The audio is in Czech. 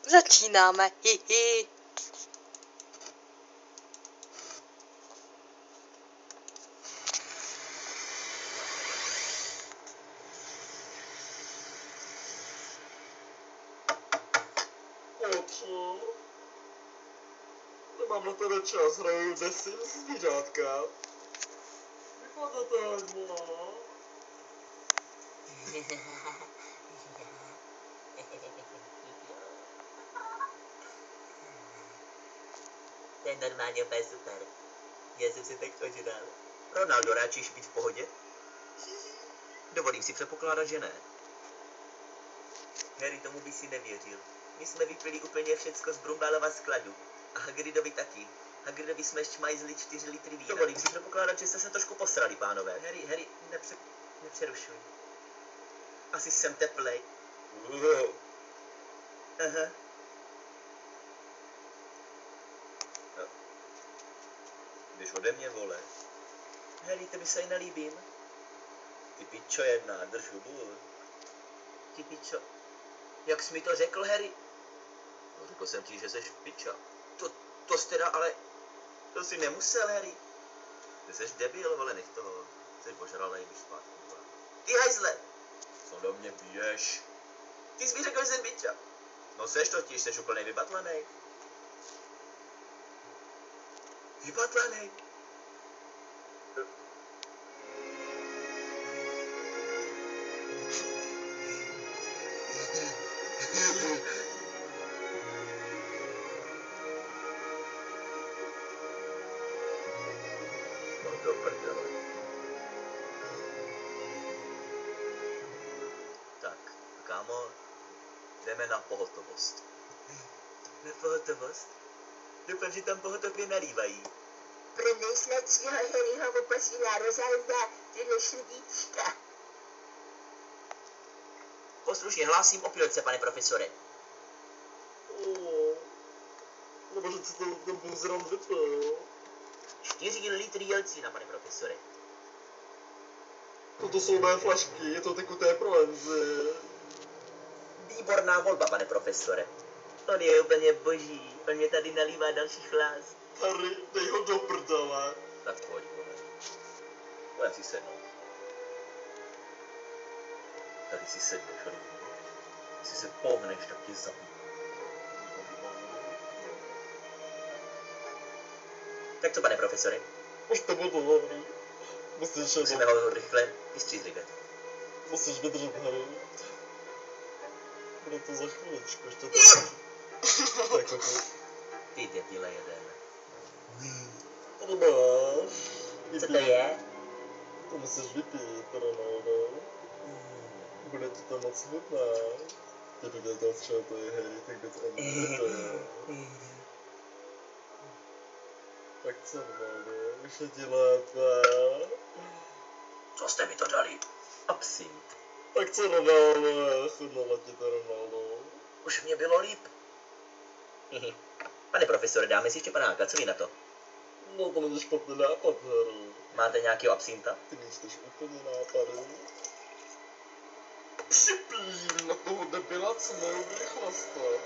Začínáme, hihi. Otře, nemám na tebe čas, hraju The Sims zvířátka. Vypadnete hezmo. To je normálně úplně super. Já jsem si tak ožral. Ronaldo, ráčíš být v pohodě? Dovolím si předpokládat, že ne. Harry, tomu by si nevěřil. My jsme vypili úplně všecko z Brumbálova skladu. A Hagridovi taky. Hagridovi jsme šmajzli 4 litry vína. Dovolím si předpokládat, že jste se trošku posrali, pánové. Harry, nepřerušuj. Asi jsem teplej. Aha. Jdeš ode mě, vole. Harry, tebe se jí nelíbím. Ty pičo jedna, drž hubu. Ty pičo. Jak jsi mi to řekl, Harry? No, řekl jsem ti, že jsi piča. To jsi teda, ale... To jsi nemusel, Harry. Ty jsi debil, vole, nech toho. Jsi božralej, jdeš zpátky, vole. Ty hajzle! Co do mě piješ? Ty jsi mi řekl, že jsem piča. No seš totiž, jsi úplně vybatlanej. Vybatlanej? No to prdele. Tak, kámo, jdeme na pohotovost. Na pohotovost? Doufám, že tam pohotově nalívají. Pro nejsnadšího Harryho posílá Rozalda tyhle šudíčka. Poslušně hlásím o pilce, pane profesore. Nebo že si to ten buzram vypil. 4 litry jelcína, pane profesore. Toto jsou mé flašky, je to tekuté prolenzy. Výborná volba, pane profesore. On je úplně boží. On mě tady nalívá další chlás. Harry, dej ho do prdele. Tak pojď, vole. Pojď si sednout. Tady si sedneš, rovnou. Jestli se pohneš, tak tě zabiju. Tak co, pane profesore? Už to bude dobrý. Musíme ho rychle vystřízligat. Musíš vydržet, Harry. Bude to za chviličku, ještě to... Tak to... Ty debile jeden. To máš. Co to je? To musíš vypít, Ronaldo. Bude ti to moc chutná. Kdyby věděl, z čeho to je, Harry, tak by to ani nevěděl. Tak co, Ronaldo, už je ti lépe. Co jste mi to dali? Absint. Tak co, Ronaldo, chudnala ti to, Ronaldo. Už mě bylo líp. Pane profesore, dáme si ještě panáka, co vy na to? No to není špatný nápad, Harry. Máte nějakého absinta? Ty nečteš úplně nápady. Připíjím na toho debila, co neumí chlastat.